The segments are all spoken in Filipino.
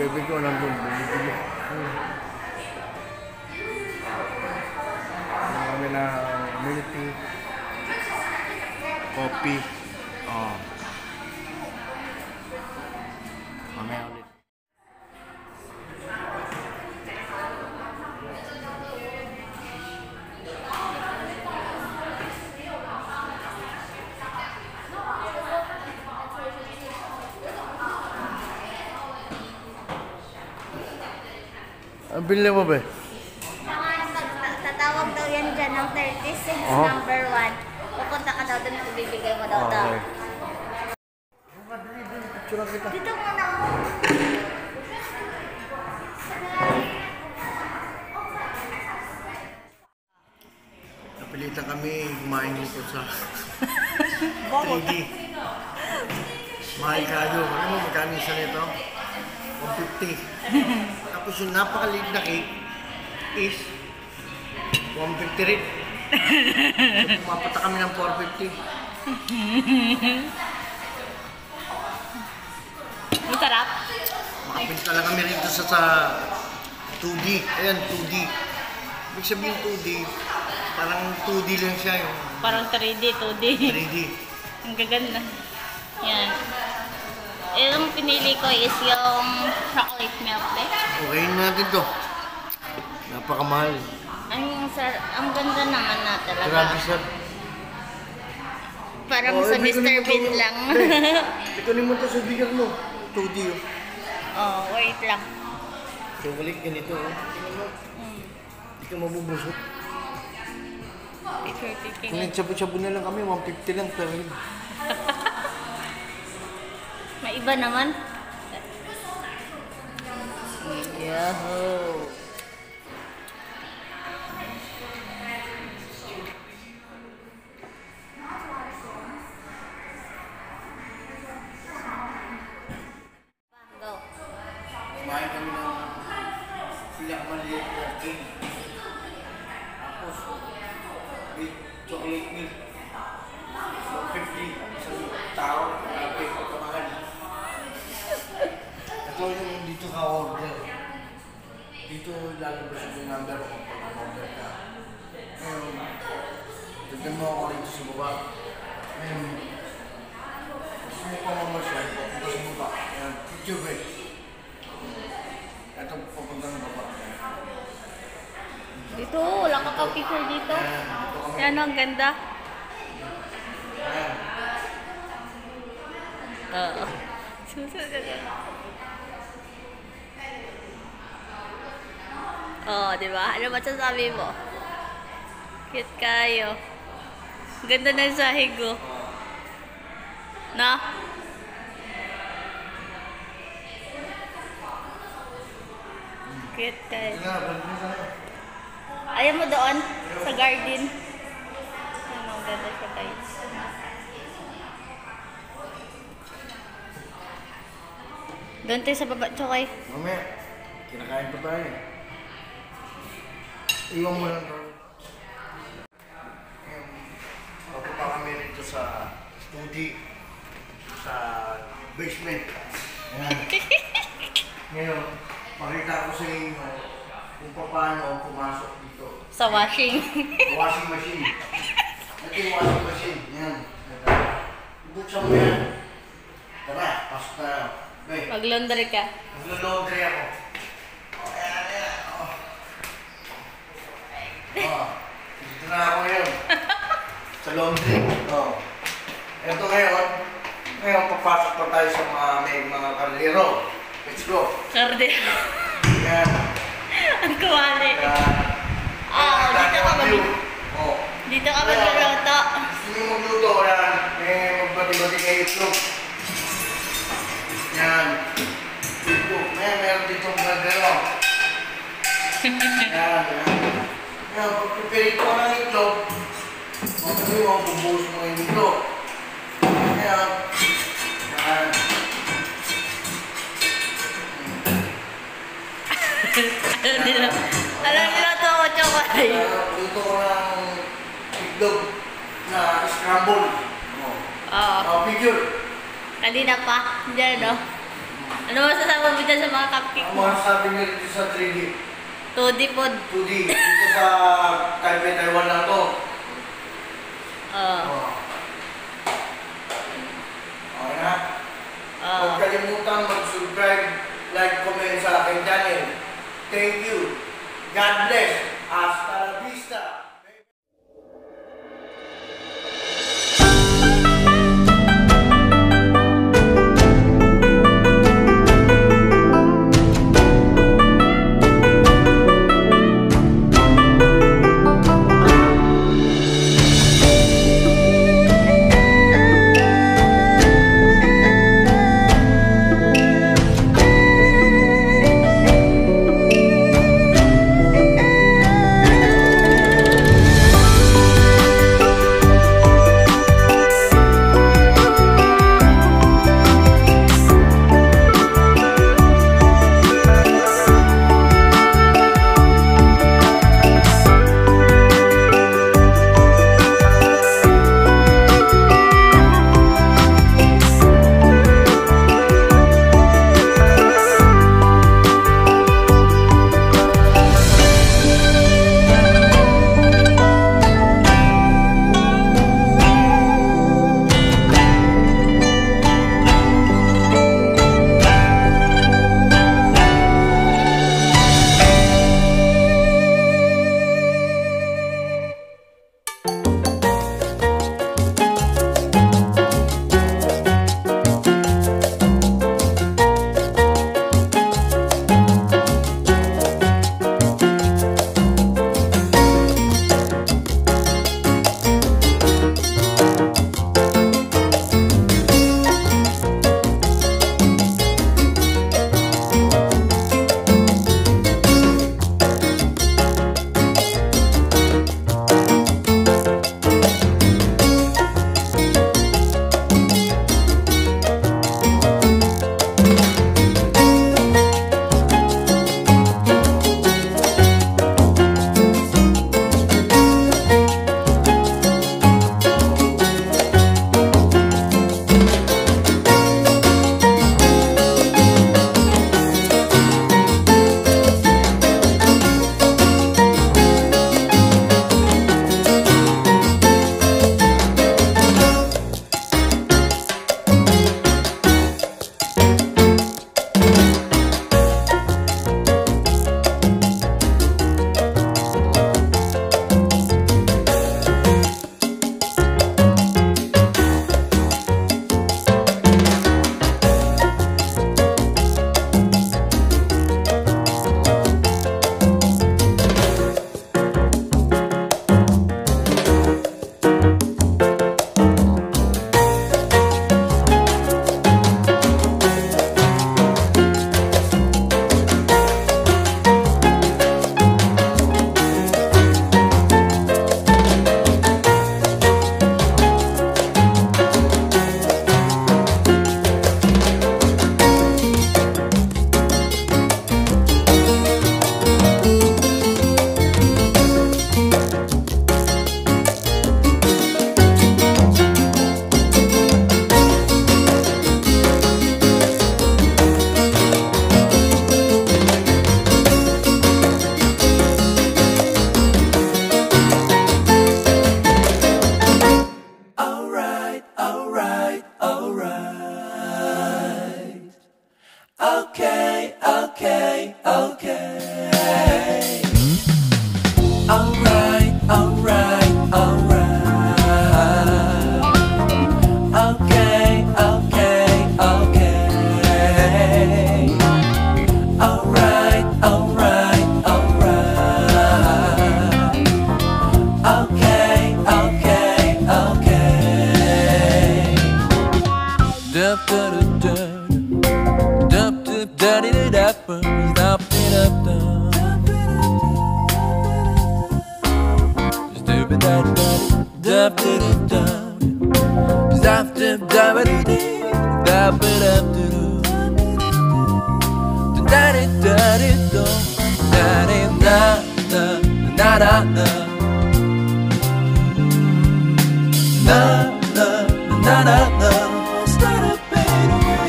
baby ko nandun. Bumibili. Kami na milk tea. Coffee. Oh. Mamaya ulit. Bilhin mo ba? Tatawag daw yan dyan ng 36 number 1. Pupunta ka daw doon at bibigay mo daw daw. Dito muna ako. Napilitan kami kumain dito sa 3D. Mahal kayo. Ano mo magkano isa nito? 150. Tapos yung napakaliit na cake is 150 rin. So pumapata kami ng 450. Masarap? Makapinta lang kami rito sa 2D. Ayan, 2D. Ibig sabihin 2D, parang 2D lang siya yung... Parang 3D, 2D. 3D. Ang gaganda. Yan. Yung pinili ko is yung chocolate milk tea. Okay natin to. Napakamahal. Ang ganda naman na talaga. Grabe siya. Parang sa Mr. Bean lang. Ikunin mo to sa bigyan mo. 2D oh. Oh, wait lang. Chocolate ganito oh. Hindi ka mabubusok. Picture taking. Kung nagsabu-sabu na lang kami, 150 lang per head. May iba naman. Yahoo! Go. Kumain kami ng silang maliit na cake. Tapos, with chocolate milk. 150 sa tao. Grabe, pagkamahal. Ito yung dito ka order. Dito lalabas yung number mo pag order ka. Ngayon, tignan mo ako rito sa baba. Ngayon, gusto mo pa mamasyal, papunta sa baba. Ayan, picture ba? Ito papunta ng baba. Dito, wala ka pa picture dito. Yan ang ganda. Oo. Susunod. Oh, di ba? Ano masasabi mo? Cute kayo. Ganda ng sahig ko. Na? Cute kayo. Ayaw mo doon? Sa garden? Ano, ganda siya guys. Doon tayo sa baba, Chokay. Mamaya, kinakain pa tayo. Iwan mo lang tayo. Papunta kami rito sa studio, sa basement. Ayan. Ngayon, makita ko sa inyo kung paano pumasok dito. Sa washing. Washing machine. Ito yung washing machine. Yan. Buksan mo yan. Tara, pasok tayo. Mag-laundry ka. Mag-laundry ako. Oh, ayan. Oh. Oh. Dito na ako ngayon. Sa laundry. Oh. Ito ngayon. Ngayon, papasok pa tayo sa mga kardero. Let's go. Kardero. Yan. Ang kuwali. Dito ka ba? Oh. Dito ka ba nagluluto? Gusto nyo magluto, yan. Magbati-bati kayo itlog. Yan. Dito. Meron dito ang kardero. Yan. Yan. Pag-prepare ko ng itlog, sabi mo, bubuhos mo yung itlog. Yan. Yan. Alam nila ito ako, Chokay. Luto ko ng itlog na scramble. Oo. Picture. Kanina pa. Diyan, no? Ano masasabi mo dyan sa mga cupcake Ang mo? mga sabi niya dito sa 3D. 2D po. 2D. Dito sa Taipei, Taiwan lang to. Oo. Oh. Okay na? Oo. Huwag kalimutan mag-subscribe, like, comment sa aking channel. Thank you. God bless. Hasta la vista.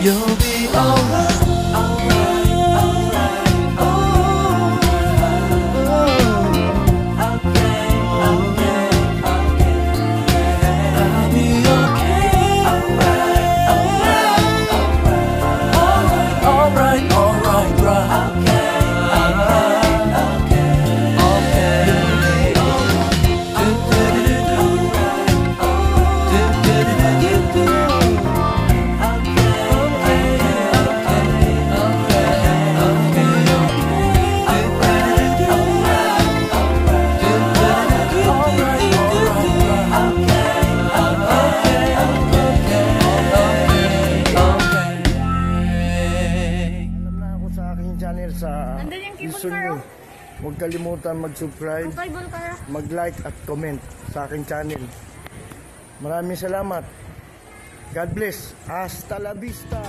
You'll be alright. gusto nyo. Huwag kalimutan mag-subscribe, mag-like at comment sa aking channel. Maraming salamat. God bless. Hasta la vista.